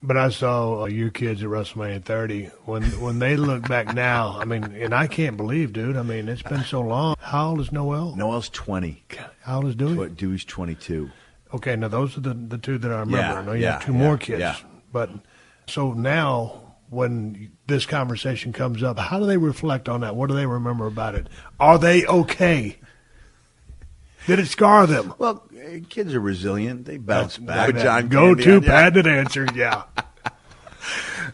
But I saw your kids at WrestleMania 30. When they look back now, I mean, and I can't believe, dude. I mean, it's been so long. How old is Noel? Noel's 20. How old is Dewey? Dewey's 22. Okay, now those are the two that I remember. Yeah, I know you have two more kids. Yeah. But so now, when this conversation comes up, how do they reflect on that? What do they remember about it? Are they okay? Did it scar them? Well, kids are resilient. They bounce back. Go-to patented answer, yeah.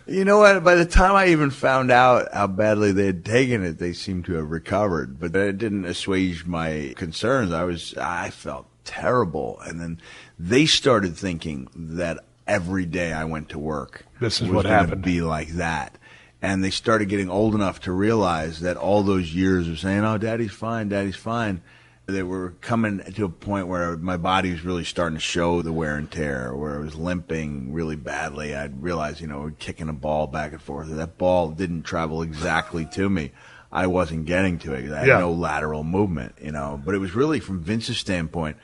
You know what? By the time I even found out how badly they had taken it, they seemed to have recovered. But it didn't assuage my concerns. I felt terrible. And then they started thinking that every day I went to work, this is what happened. Be like that. And they started getting old enough to realize that all those years of saying, "Oh, Daddy's fine, Daddy's fine." They were coming to a point where my body was really starting to show the wear and tear, where I was limping really badly. I'd realized, kicking a ball back and forth. That ball didn't travel exactly to me. I wasn't getting to it. I had no lateral movement, But it was really, from Vince's standpoint,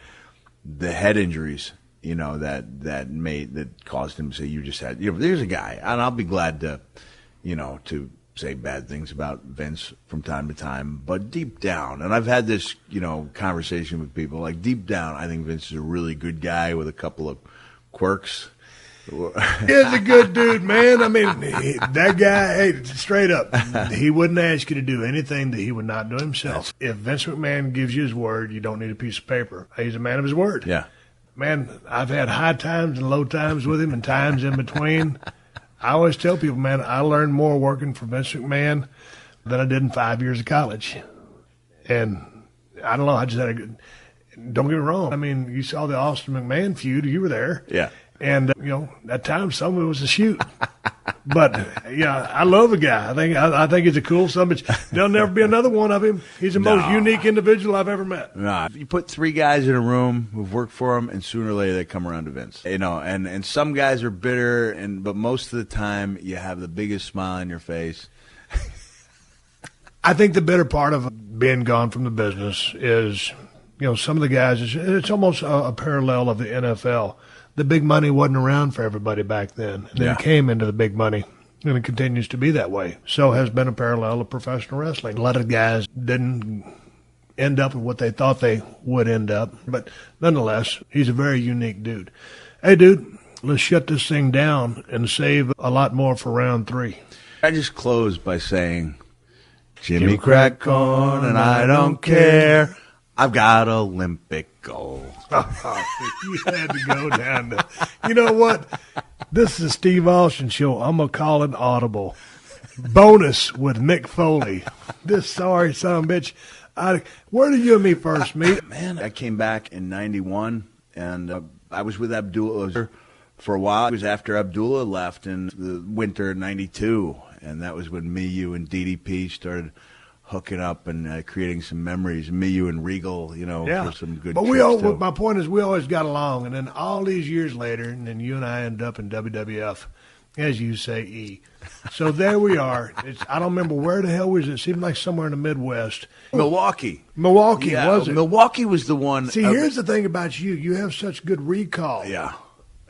the head injuries, that caused him to say, "You just had." There's a guy, and I'll be glad to, to say bad things about Vince from time to time, but deep down, and I've had this, conversation with people, like deep down, I think Vince is a really good guy with a couple of quirks. He's a good dude, man. I mean, that guy, hey, straight up, he wouldn't ask you to do anything that he would not do himself. If Vince McMahon gives you his word, you don't need a piece of paper. He's a man of his word. Yeah. Man, I've had high times and low times with him and times in between. I always tell people, man, I learned more working for Vince McMahon than I did in 5 years of college. And I don't know, I just had a good, don't get me wrong. I mean, you saw the Austin McMahon feud, you were there. Yeah. And, at times some of it was a shoot. But, I love the guy. I think he's a cool son of a bitch. There'll never be another one of him. He's the most unique individual I've ever met. Nah, you put three guys in a room who've worked for him, and sooner or later they come around to Vince. And some guys are bitter, but most of the time you have the biggest smile on your face. I think the bitter part of being gone from the business is, some of the guys, it's almost a parallel of the NFL. The big money wasn't around for everybody back then. And then it came into the big money, and it continues to be that way. So has been a parallel of professional wrestling. A lot of guys didn't end up with what they thought they would end up. But nonetheless, he's a very unique dude. Hey, dude, let's shut this thing down and save a lot more for round 3. I just close by saying, Jimmy crack corn and I don't care. I've got Olympic gold. You had to go down there. You know what? This is the Steve Austin Show. I'm going to call it audible. Bonus with Mick Foley. This sorry son of a bitch. Where did you and me first meet? Man, I came back in 91, and I was with Abdullah for a while. It was after Abdullah left in the winter of 92, and that was when me, you, and DDP started hooking up and creating some memories. Me, you, and Regal, for some good. But my point is, we always got along, and then all these years later, and then you and I ended up in WWF, as you say, E. So there we are. I don't remember where the hell was it. It seemed like somewhere in the Midwest. Milwaukee, was it? Milwaukee was the one. See, here's the thing about you. You have such good recall. Yeah.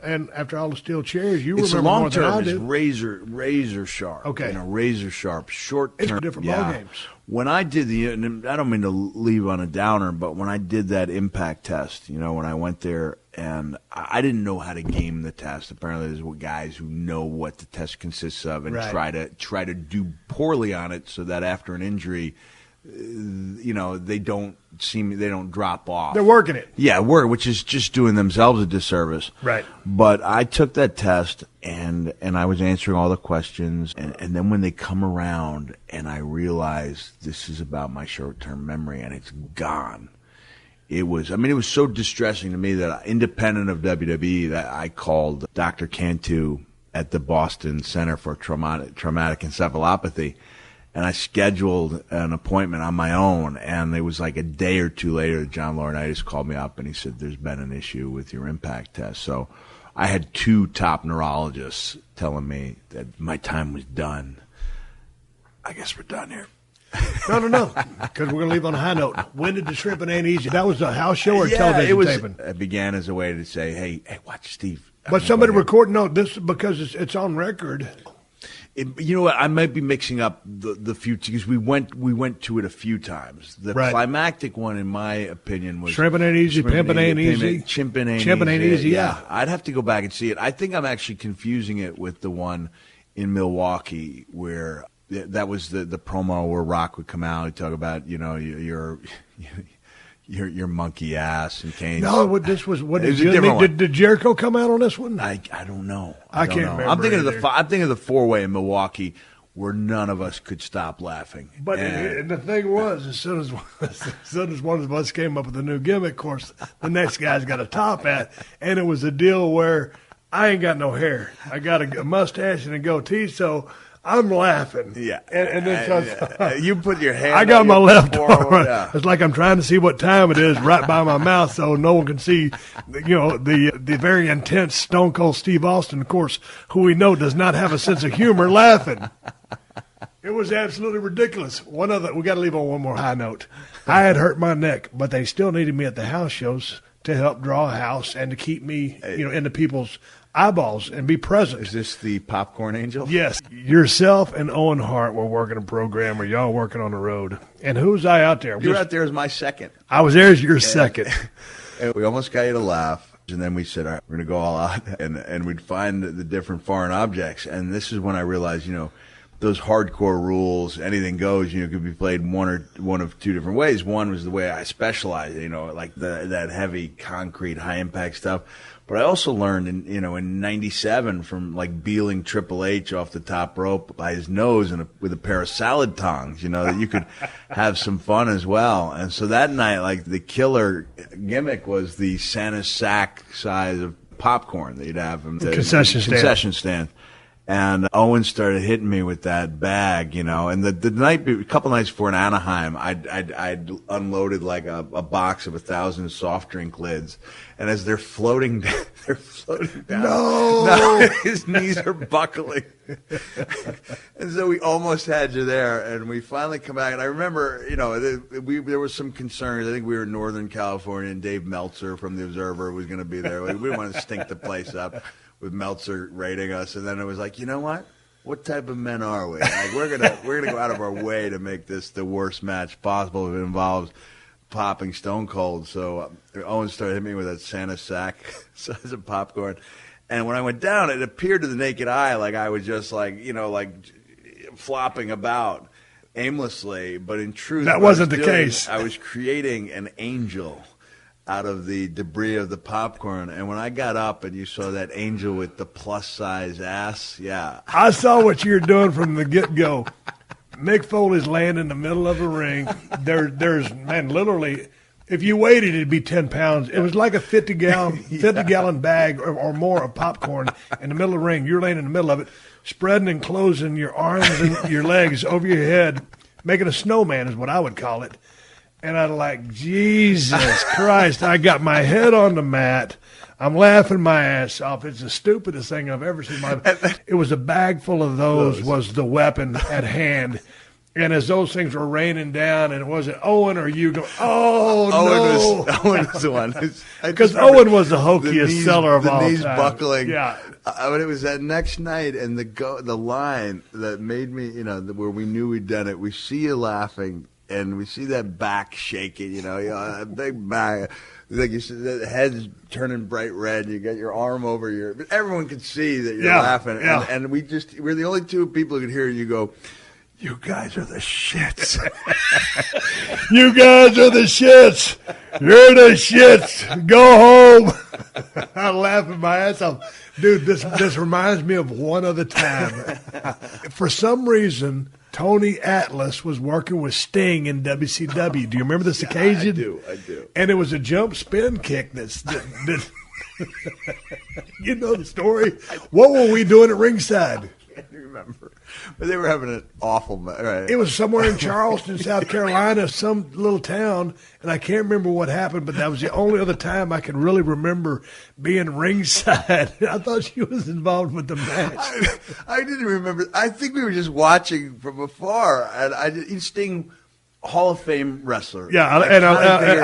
And after all the steel chairs, you it's remember more than I long-term. do. It's razor sharp. Okay. Razor sharp. Short-term. It's different ball games. When I did and I don't mean to leave on a downer, but when I did that impact test, when I went there, and I didn't know how to game the test. Apparently, there's guys who know what the test consists of and try to do poorly on it, so that after an injury, they don't drop off. They're working it. Yeah, which is just doing themselves a disservice. Right. But I took that test, and I was answering all the questions, and then when they come around, and I realized this is about my short-term memory, and it's gone. It was so distressing to me that independent of WWE, that I called Dr. Cantu at the Boston Center for Traumatic Encephalopathy, and I scheduled an appointment on my own, and it was like a day or two later, John Laurinaitis called me up, and he said, there's been an issue with your impact test. So I had 2 top neurologists telling me that my time was done. I guess we're done here. No, because we're going to leave on a high note. When did the Shrimp and Ain't Easy? That was a house show or television taping? It began as a way to say, hey, watch Steve. But somebody recorded, no, this because it's on record. You know what? I might be mixing up the few because we went to it a few times. The climactic one, in my opinion, was Shrimpin' Ain't Easy, Pimpin' Ain't Easy, Chimpin' Ain't Easy. Yeah, I'd have to go back and see it. I think I'm actually confusing it with the one in Milwaukee where that was the promo where Rock would come out and talk about your monkey ass and Kane. No, this was what did Jericho come out on this one? I don't know. I can't remember. I'm thinking of the 4-way in Milwaukee where none of us could stop laughing. But and the thing was, as soon as one of us came up with a new gimmick, of course, the next guy's got a top hat, and it was a deal where I ain't got no hair. I got a mustache and a goatee, so I'm laughing. Yeah. And then you put your hand I got my left arm. Yeah. It's like I'm trying to see what time it is right by my mouth so no one can see, the very intense Stone Cold Steve Austin, of course, who we know does not have a sense of humor, laughing. It was absolutely ridiculous. We got to leave on one more high note. I had hurt my neck, but they still needed me at the house shows to help draw a house and to keep me, into people's eyeballs and be present. Is this the Popcorn Angel? Yes. Yourself and Owen Hart were working a program, or y'all working on the road. And who's I out there? You were out there as my second. I was there as your second. And we almost got you to laugh. And then we said, all right, we're going to go all out. And we'd find the different foreign objects. And this is when I realized, those hardcore rules, anything goes, could be played one of two different ways. One was the way I specialized, like that heavy concrete, high impact stuff. But I also learned in '97 from like beeling Triple H off the top rope by his nose with a pair of salad tongs, that you could have some fun as well. And so that night, like the killer gimmick was the Santa sack size of popcorn that you'd have in the concession stand. And Owen started hitting me with that bag, and a couple nights before in Anaheim, I'd unloaded like a box of 1,000 soft drink lids. And as they're floating down, No, his knees are buckling. And so we almost had you there, and we finally come back. And I remember, there was some concerns. I think we were in Northern California, and Dave Meltzer from The Observer was going to be there. We didn't want to stink the place up with Meltzer rating us. And then it was like, you know what? What type of men are we? Like we're gonna go out of our way to make this the worst match possible if it involves popping Stone Cold. So Owen started hitting me with that Santa sack size of popcorn. And when I went down, it appeared to the naked eye like I was just like flopping about aimlessly. But in truth, that wasn't the case. I was creating an angel out of the debris of the popcorn. And when I got up and you saw that angel with the plus-size ass, yeah. I saw what you were doing from the get-go. Mick Foley's laying in the middle of a ring. There's literally, if you waited, it'd be 10 pounds. It was like a 50-gallon bag or more of popcorn in the middle of the ring. You're laying in the middle of it, spreading and closing your arms and your legs over your head, making a snowman is what I would call it. And I'm like, Jesus Christ, I got my head on the mat. I'm laughing my ass off. It's the stupidest thing I've ever seen. It was a bag full of those was the weapon at hand. And as those things were raining down, and it wasn't Owen or you go, Owen was the one. Because Owen was the hokiest seller of all time. The knees buckling. Yeah. But it was that next night, and the line that made me, where we knew we'd done it, we see you laughing. And we see that back shaking, a big back. Like you said, the head's turning bright red. You got your arm over but everyone could see that you're laughing. Yeah. And we're the only two people who could hear you go, you guys are the shits. You guys are the shits. You're the shits. Go home. I'm laughing my ass off. Dude, this reminds me of one other time. For some reason, Tony Atlas was working with Sting in WCW. Do you remember this occasion? I do. And it was a jump spin kick that you know the story. What were we doing at ringside? I can't remember. But they were having an awful match. Right. It was somewhere in Charleston, South Carolina, some little town, and I can't remember what happened, but that was the only other time I can really remember being ringside. I thought she was involved with the match. I didn't remember. I think we were just watching from afar, and Sting Hall of Fame wrestler. Yeah,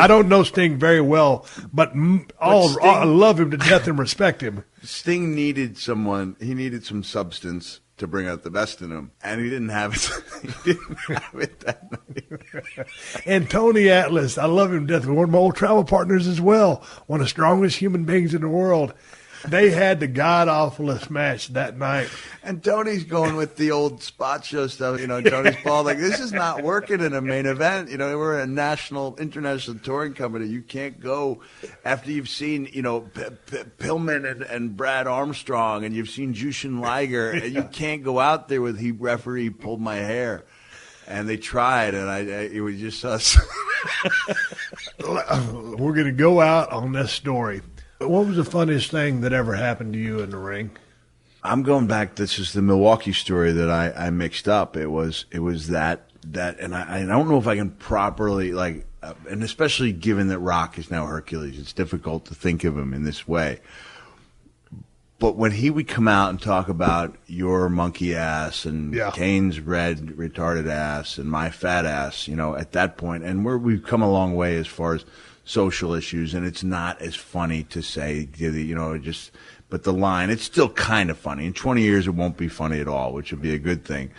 I don't know Sting very well, but I love him to death and respect him. Sting needed someone. He needed some substance to bring out the best in him, and he didn't have it. He didn't have it that night. And Tony Atlas, I love him to death. One of my old travel partners as well. One of the strongest human beings in the world. They had the god-awfulest match that night. And Tony's going with the old spot show stuff. Tony's Paul, like, this is not working in a main event. We're a international touring company. You can't go after you've seen, Pillman and Brad Armstrong, and you've seen Jushin Liger. And you can't go out there with referee pulled my hair. And they tried, and it was just us. We're going to go out on this story. What was the funniest thing that ever happened to you in the ring? I'm going back. This is the Milwaukee story that I mixed up. It was that, and I don't know if I can properly, and especially given that Rock is now Hercules, it's difficult to think of him in this way. But when he would come out and talk about your monkey ass and Kane's red retarded ass and my fat ass, at that point, and we've come a long way as far as social issues, and it's not as funny to say, but the line, it's still kind of funny. In 20 years, it won't be funny at all, which would be a good thing.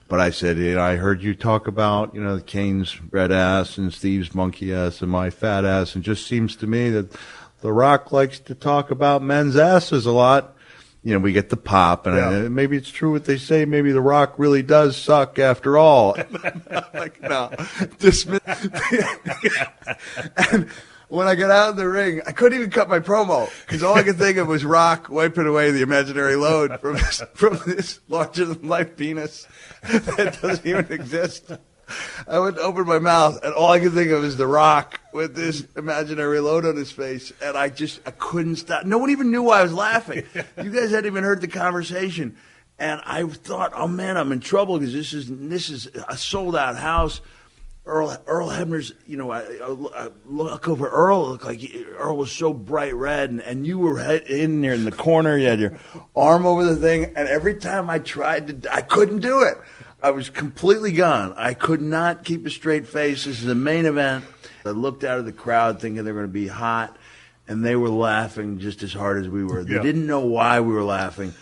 But I said, I heard you talk about, Kane's red ass and Steve's monkey ass and my fat ass, and it just seems to me that The Rock likes to talk about men's asses a lot. We get the pop, and maybe it's true what they say. Maybe The Rock really does suck after all. Like, no. And when I got out of the ring, I couldn't even cut my promo because all I could think of was Rock wiping away the imaginary load from this larger-than-life penis that doesn't even exist. I went to open my mouth, and all I could think of is The Rock with this imaginary load on his face, and I couldn't stop. No one even knew why I was laughing. You guys hadn't even heard the conversation, and I thought, oh man, I'm in trouble because this is a sold-out house. Earl Hebner's, I look over Earl. It looked like Earl was so bright red, and you were in there in the corner. You had your arm over the thing, and every time I tried I couldn't do it. I was completely gone. I could not keep a straight face. This is a main event. I looked out of the crowd thinking they were going to be hot, and they were laughing just as hard as we were. They didn't know why we were laughing,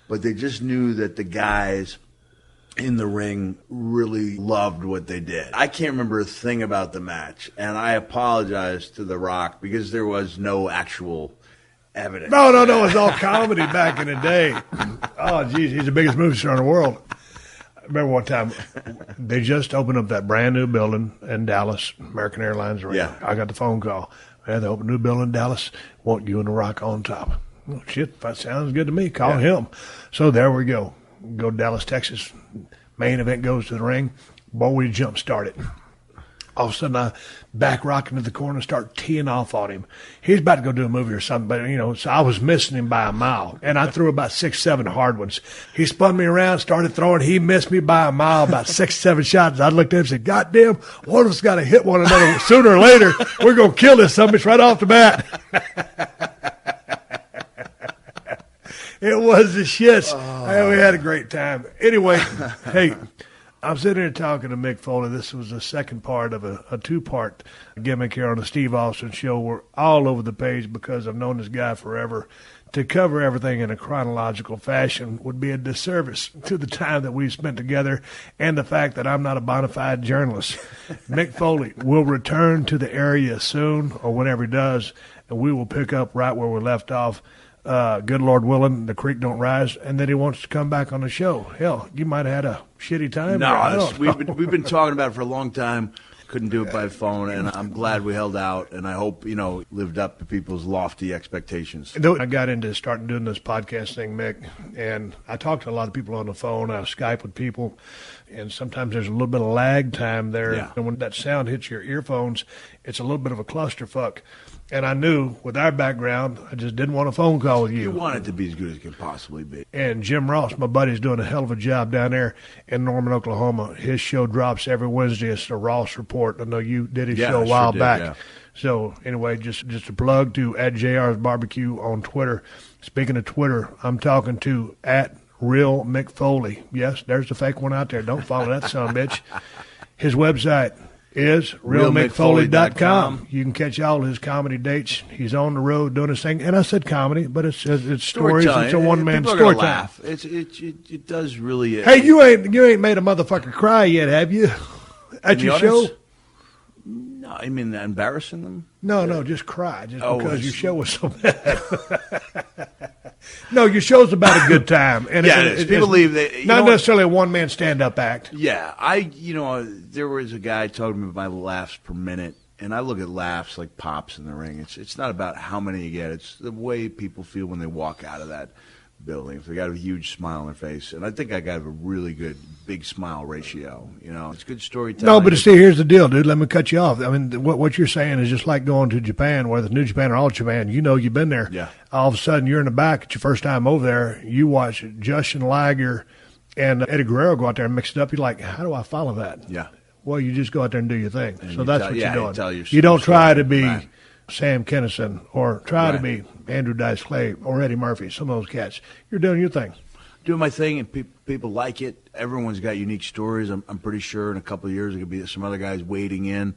but they just knew that the guys in the ring really loved what they did. I can't remember a thing about the match, and I apologize to The Rock because there was no actual evidence. No, it was all comedy back in the day. Oh, geez, he's the biggest movie star in the world. I remember one time they just opened up that brand new building in Dallas, American Airlines Arena. Yeah. I got the phone call. They opened a new building in Dallas. Want you and The Rock on top. Oh, shit, that sounds good to me. Call him. So there we go. Go to Dallas, Texas. Main event goes to the ring. Boy, we jump started. All of a sudden, I back Rock into the corner and start teeing off on him. He's about to go do a movie or something, but, so I was missing him by a mile. And I threw about 6, 7 hard ones. He spun me around, started throwing. He missed me by a mile, about 6, 7 shots. I looked at him and said, God damn, one of us got to hit one another sooner or later. We're going to kill this son of a bitch right off the bat. It was the shits. Oh. We had a great time. Anyway, hey, I'm sitting here talking to Mick Foley. This was the second part of a two-part gimmick here on the Steve Austin Show. We're all over the page because I've known this guy forever. To cover everything in a chronological fashion would be a disservice to the time that we've spent together and the fact that I'm not a bona fide journalist. Mick Foley will return to the area soon or whenever he does, and we will pick up right where we left off. Good Lord willing, the creek don't rise, and then he wants to come back on the show. Hell, you might have had a shitty time. No, we've been talking about it for a long time. Couldn't do it by phone, and I'm glad we held out, and I hope, lived up to people's lofty expectations. I got into starting doing this podcast thing, Mick, and I talked to a lot of people on the phone. I Skype with people, and sometimes there's a little bit of lag time there. Yeah. And when that sound hits your earphones, it's a little bit of a clusterfuck. And I knew with our background, I just didn't want a phone call with you. You want it to be as good as it can possibly be. And Jim Ross, my buddy's doing a hell of a job down there in Norman, Oklahoma. His show drops every Wednesday. It's the Ross Report. I know you did his show a while back. Yeah. So anyway, just a plug to @JR's Barbecue on Twitter. Speaking of Twitter, I'm talking to @Real Mick Foley. Yes, there's the fake one out there. Don't follow that son of a bitch. His website, is realmickfoley.com. You can catch all his comedy dates. He's on the road doing his thing. And I said comedy, but it's stories. It's a one-man story time. It does really. Hey, you ain't made a motherfucker cry yet, have you? At your show? No, I mean embarrassing them. No, just cry, because your show was so bad. No, your show's about a good time, and yeah, it is. People leave. Not necessarily a one-man stand-up act. Yeah, there was a guy talking to me about laughs per minute, and I look at laughs like pops in the ring. It's not about how many you get; it's the way people feel when they walk out of that building. If they got a huge smile on their face, and I think I got a really good big smile ratio. It's good storytelling. No, but see, here's the deal, dude. Let me cut you off. I mean, what you're saying is just like going to Japan, whether it's New Japan or All Japan. You've been there. Yeah. All of a sudden, you're in the back. It's your first time over there. You watch Justin Liger and Eddie Guerrero go out there and mix it up. You're like, how do I follow that? Yeah. Well, you just go out there and do your thing. And so that's what you're doing. You don't try to be right. Sam Kinison or try to be Andrew Dice Clay or Eddie Murphy, some of those cats. You're doing your thing. Doing my thing, and people like it. Everyone's got unique stories. I'm pretty sure in a couple of years there could be some other guys wading in,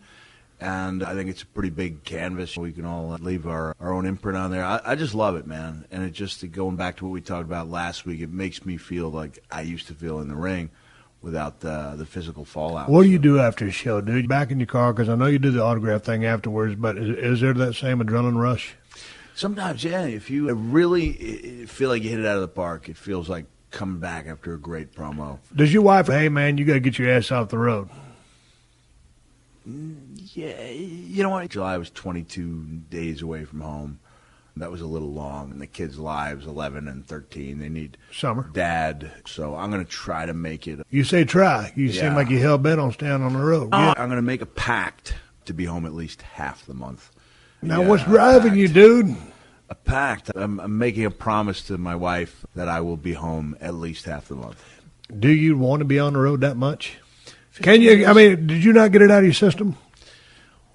and I think it's a pretty big canvas. We can all leave our own imprint on there. I just love it, man. And it just, going back to what we talked about last week, it makes me feel like I used to feel in the ring without the physical fallout. What do you do after a show, dude? Back in your car, because I know you do the autograph thing afterwards, but is there that same adrenaline rush? Sometimes, yeah. If you really feel like you hit it out of the park, it feels like coming back after a great promo. Does your wife, hey, man, you got to get your ass off the road? Yeah. You know what? July was 22 days away from home. That was a little long. And the kids' lives, 11 and 13, they need summer dad. So I'm going to try to make it. You say try. You seem like you're hell-bent on staying on the road. I'm going to make a pact to be home at least half the month. Now, what's driving you, dude? A pact. I'm making a promise to my wife that I will be home at least half the month. Do you want to be on the road that much? Can you? I mean, did you not get it out of your system?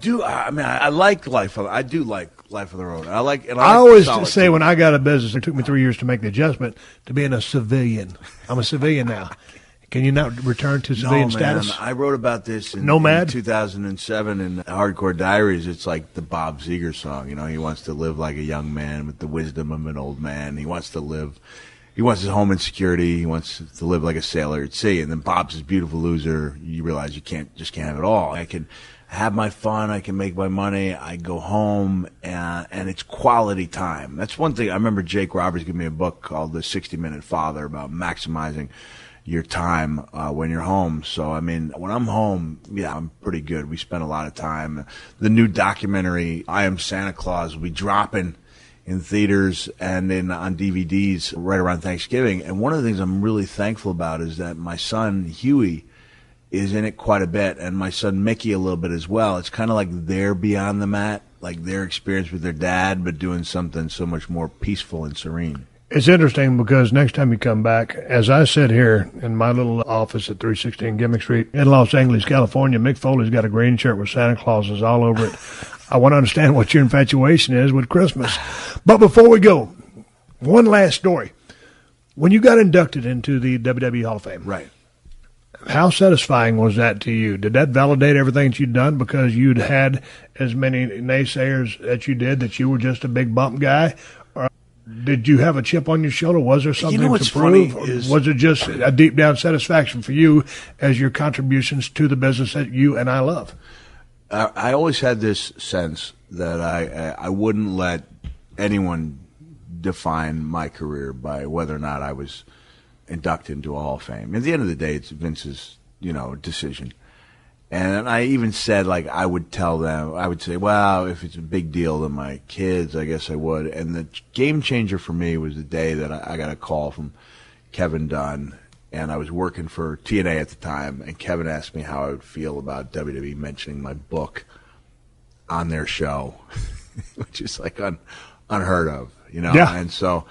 I like life. I do like life on the road. I always say when I got a business, it took me 3 years to make the adjustment to being a civilian. I'm a civilian now. Can you not return to civilian status? I wrote about this in 2007 in Hardcore Diaries. It's like the Bob Seger song. He wants to live like a young man with the wisdom of an old man. He wants his home in security. He wants to live like a sailor at sea. And then Bob's this beautiful loser. You realize you can't have it all. I can have my fun. I can make my money. I go home, and it's quality time. That's one thing. I remember Jake Roberts gave me a book called The 60-Minute Father about maximizing your time when you're home. So, I mean, when I'm home, I'm pretty good. We spend a lot of time. The new documentary, I Am Santa Claus, will be dropping in theaters and on DVDs right around Thanksgiving. And one of the things I'm really thankful about is that my son, Huey, is in it quite a bit, and my son Mickey a little bit as well. It's kind of like they're beyond the mat, like their experience with their dad, but doing something so much more peaceful and serene. It's interesting because next time you come back, as I sit here in my little office at 316 Gimmick Street in Los Angeles, California, Mick Foley's got a green shirt with Santa Clauses all over it. I want to understand what your infatuation is with Christmas. But before we go, one last story. When you got inducted into the WWE Hall of Fame, right? How satisfying was that to you? Did that validate everything that you'd done because you'd had as many naysayers that you did that you were just a big bump guy? Or did you have a chip on your shoulder? Was there something to prove? Was it just a deep down satisfaction for you as your contributions to the business that you and I love? I always had this sense that I wouldn't let anyone define my career by whether or not I was inducted into a Hall of Fame. At the end of the day, it's Vince's, decision. And I even said, I would tell them, I would say, well, if it's a big deal to my kids, I guess I would. And the game changer for me was the day that I got a call from Kevin Dunn, and I was working for TNA at the time, and Kevin asked me how I would feel about WWE mentioning my book on their show, which is unheard of, Yeah. And so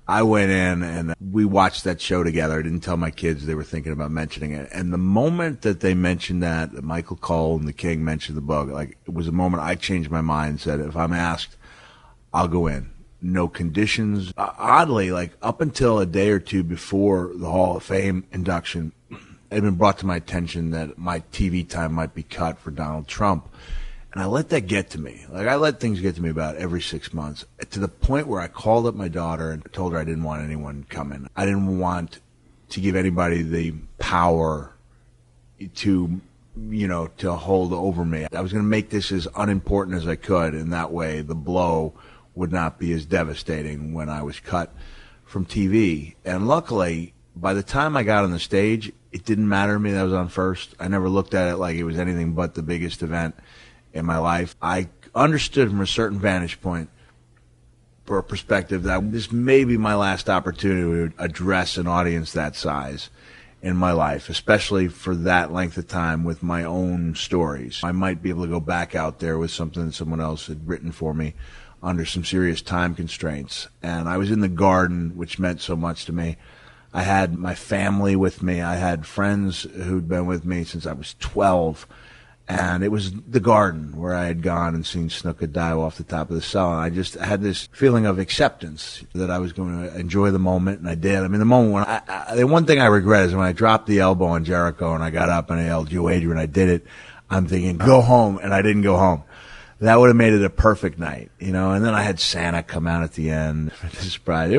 I went in and we watched that show together. I didn't tell my kids they were thinking about mentioning it. And the moment that they mentioned that Michael Cole and the King mentioned the book, it was a moment I changed my mind and said, if I'm asked, I'll go in. No conditions. Oddly, up until a day or two before the Hall of Fame induction, it had been brought to my attention that my TV time might be cut for Donald Trump. And I let that get to me. Like, I let things get to me about every 6 months, to the point where I called up my daughter and told her I didn't want anyone coming. I didn't want to give anybody the power to, to hold over me. I was going to make this as unimportant as I could, and that way the blow would not be as devastating when I was cut from TV. And luckily, by the time I got on the stage, it didn't matter to me that I was on first. I never looked at it like it was anything but the biggest event in my life. I understood from a certain vantage point or perspective that this may be my last opportunity to address an audience that size in my life, especially for that length of time with my own stories. I might be able to go back out there with something that someone else had written for me under some serious time constraints. And I was in the Garden, which meant so much to me. I had my family with me. I had friends who'd been with me since I was 12. And it was the Garden where I had gone and seen Snuka dive off the top of the cell. And I just had this feeling of acceptance that I was going to enjoy the moment, and I did. I mean, the moment when the one thing I regret is when I dropped the elbow on Jericho and I got up and I yelled, "You Adrian," I did it. I'm thinking, go home, and I didn't go home. That would have made it a perfect night, And then I had Santa come out at the end to surprise.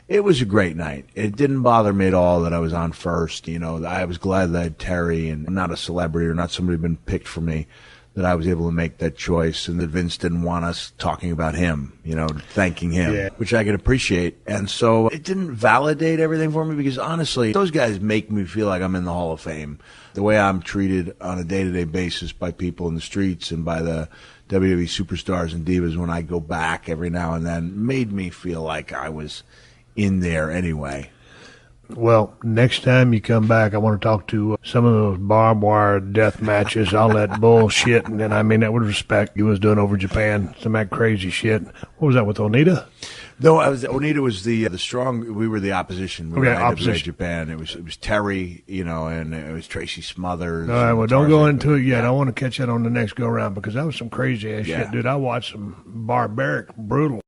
It was a great night. It didn't bother me at all that I was on first. I was glad that I had Terry, and I'm not a celebrity or not somebody who'd been picked for me, that I was able to make that choice, and that Vince didn't want us talking about him, thanking him, which I could appreciate. And so it didn't validate everything for me, because honestly, those guys make me feel like I'm in the Hall of Fame. The way I'm treated on a day-to-day basis by people in the streets and by the WWE superstars and divas when I go back every now and then made me feel like I was in there anyway. Well, next time you come back, I want to talk to some of those barbed wire death matches, all that bullshit, and I mean that with respect you was doing over Japan, some of that crazy shit. What was that with Onita? No, Onita was the strong. We were the opposition. We were opposition. Japan. It was Terry, and it was Tracy Smothers. All right, well, don't go into it yet. I want to catch that on the next go round, because that was some crazy ass shit, dude. I watched some barbaric, brutal